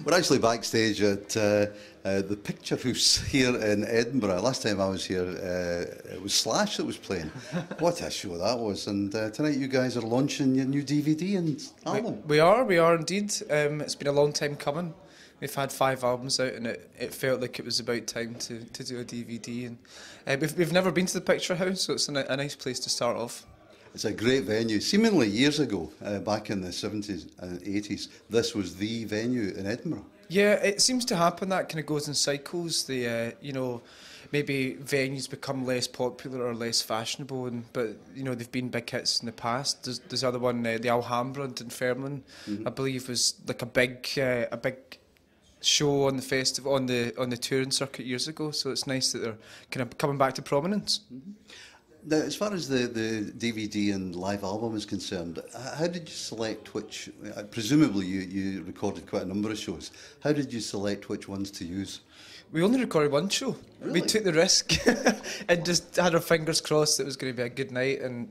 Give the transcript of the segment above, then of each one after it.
We're actually backstage at the Picture House here in Edinburgh. Last time I was here, it was Slash that was playing. What a show that was. And tonight you guys are launching your new DVD and album. We are indeed. It's been a long time coming. We've had 5 albums out, and it felt like it was about time to do a DVD. And we've never been to the Picture House, so it's a nice place to start off. It's a great venue. Seemingly years ago, back in the 70s and 80s, this was the venue in Edinburgh. Yeah, it seems to happen. That kind of goes in cycles. Maybe venues become less popular or less fashionable, but they've been big hits in the past. There's other one, the Alhambra in Dunfermline, I believe, was like a big show on the festival on the touring circuit years ago. So it's nice that they're kind of coming back to prominence. Now, as far as the DVD and live album is concerned, how did you select which? Presumably, you recorded quite a number of shows. How did you select which ones to use? We only recorded one show. Really? We took the risk and just had our fingers crossed it was going to be a good night. And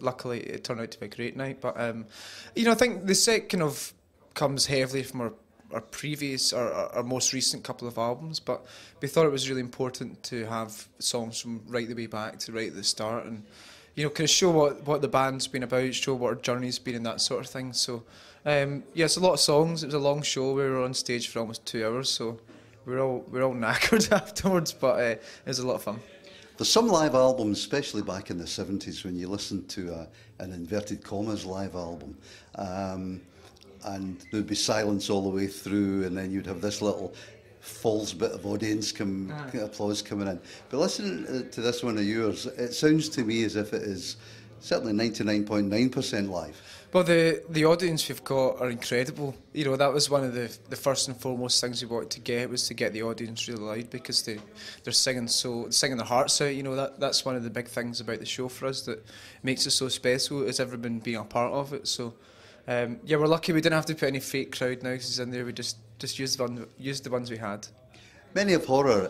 luckily, it turned out to be a great night. But I think the set kind of comes heavily from our previous, our most recent couple of albums, but we thought it was really important to have songs from right the way back to right at the start, and kind of show what the band's been about, show what our journey's been, and that sort of thing. So it's a lot of songs. It was a long show. We were on stage for almost 2 hours, so we're all knackered afterwards, but it was a lot of fun. There's some live albums, especially back in the 70s, when you listen to an inverted commas live album, and there'd be silence all the way through, and then you'd have this little false bit of audience applause coming in. But listening to this one of yours, it sounds to me as if it is certainly 99.9% live. Well, the audience we've got are incredible. That was one of the first and foremost things we wanted to get, was to get the audience really loud, because they're singing their hearts out. That's one of the big things about the show for us that makes it so special, is everyone being a part of it. So we're lucky we didn't have to put any fake crowd noises in there. We just used the ones we had. Many of horror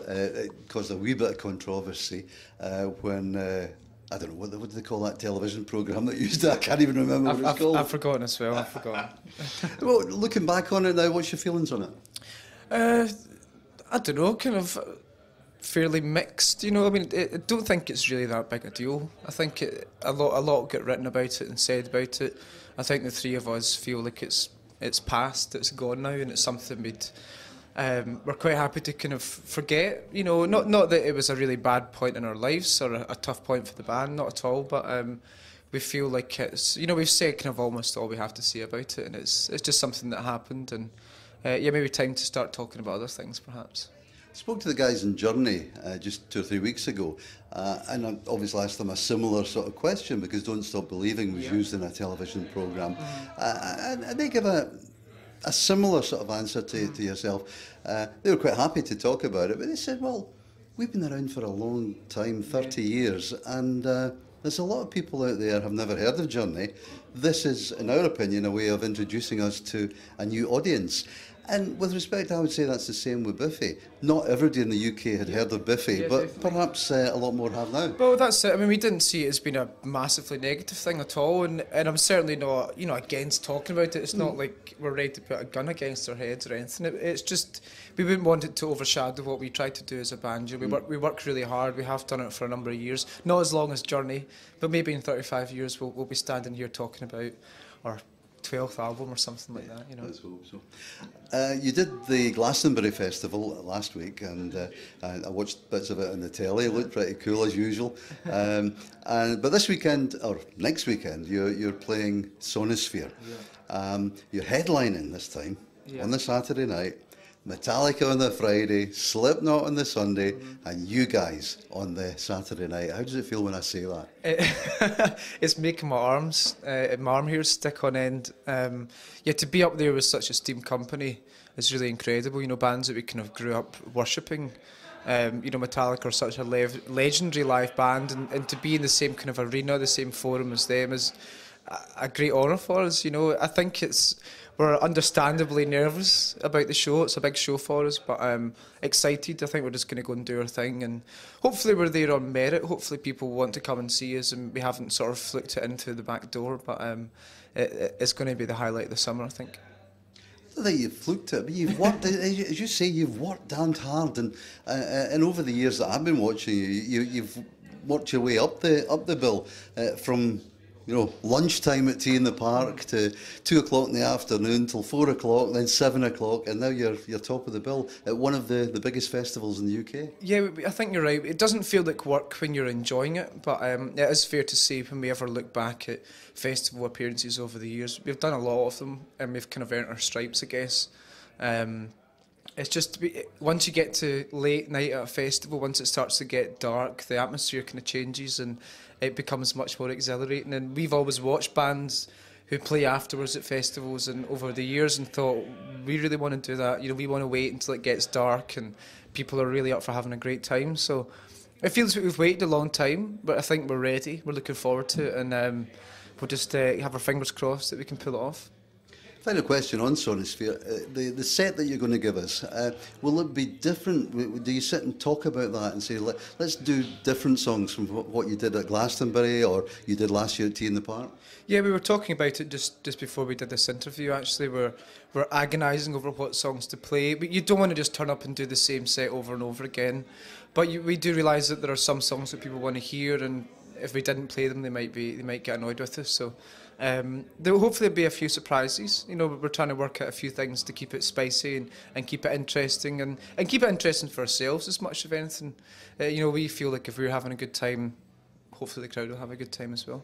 caused a wee bit of controversy when I don't know what do they call that television programme that used it. I can't even remember what it's called. I've forgotten as well. I've forgotten. Well, looking back on it now, what's your feelings on it? I don't know, kind of fairly mixed. I don't think it's really that big a deal. I think a lot get written about it and said about it. I think the three of us feel like it's past, it's gone now, and it's something we're quite happy to kind of forget. Not that it was a really bad point in our lives or a tough point for the band, not at all. But we feel like it's we've said kind of almost all we have to say about it, and it's just something that happened, and maybe time to start talking about other things perhaps. I spoke to the guys in Journey just 2 or 3 weeks ago, and I obviously asked them a similar sort of question, because Don't Stop Believing was used in a television programme. And they give a similar sort of answer to yourself. They were quite happy to talk about it, but they said, well, we've been around for a long time, 30 years, and there's a lot of people out there have never heard of Journey. This is, in our opinion, a way of introducing us to a new audience. And with respect, I would say that's the same with Biffy. Not everybody in the UK had heard of Biffy, but definitely. Perhaps a lot more have now. Well, that's it. I mean, we didn't see it as being a massively negative thing at all, and I'm certainly not, against talking about it. It's not like we're ready to put a gun against our heads or anything. It's just, we wouldn't want it to overshadow what we try to do as a band. We work really hard. We have done it for a number of years, not as long as Journey, but maybe in 35 years we'll be standing here talking about our 12th album or something like that. Let's hope so. You did the Glastonbury Festival last week, and I watched bits of it on the telly. It looked pretty cool as usual. But this weekend, or next weekend, you're playing Sonosphere. You're headlining this time on the Saturday night. Metallica on the Friday, Slipknot on the Sunday, and you guys on the Saturday night. How does it feel when I say that? It's making my arm hairs stick on end. To be up there with such a esteemed company is really incredible. Bands that we kind of grew up worshipping. Metallica are such a legendary live band, and to be in the same kind of arena, the same forum as them is a great honour for us. I think we're understandably nervous about the show. It's a big show for us, but excited. I think we're just going to go and do our thing, and hopefully we're there on merit. Hopefully people want to come and see us, and we haven't sort of fluked it into the back door, but it's going to be the highlight of the summer, I think. don't think you've fluked it, but you've worked, as you say, you've worked damned hard, and over the years that I've been watching you, you've worked your way up the bill from lunchtime at Tea in the Park to 2 o'clock in the afternoon till 4 o'clock, then 7 o'clock, and now you're top of the bill at one of the biggest festivals in the UK. Yeah, I think you're right. It doesn't feel like work when you're enjoying it, but it is fair to say when we ever look back at festival appearances over the years, we've done a lot of them, and we've kind of earned our stripes, I guess. It's just once you get to late night at a festival, once it starts to get dark, the atmosphere kind of changes and it becomes much more exhilarating. And we've always watched bands who play afterwards at festivals and over the years and thought, we really want to do that. We want to wait until it gets dark and people are really up for having a great time. So it feels like we've waited a long time, but I think we're ready. We're looking forward to it, and we'll just have our fingers crossed that we can pull it off. Final question on Sonosphere. The set that you're going to give us, will it be different? Do you sit and talk about that and say, let's do different songs from what you did at Glastonbury or you did last year at Tea in the Park? Yeah, we were talking about it just before we did this interview, actually. We're agonising over what songs to play. But you don't want to just turn up and do the same set over and over again. But we do realise that there are some songs that people want to hear, and if we didn't play them, they might get annoyed with us. So there will hopefully be a few surprises. We're trying to work out a few things to keep it spicy and keep it interesting and keep it interesting for ourselves as much as anything. We feel like if we're having a good time, hopefully the crowd will have a good time as well.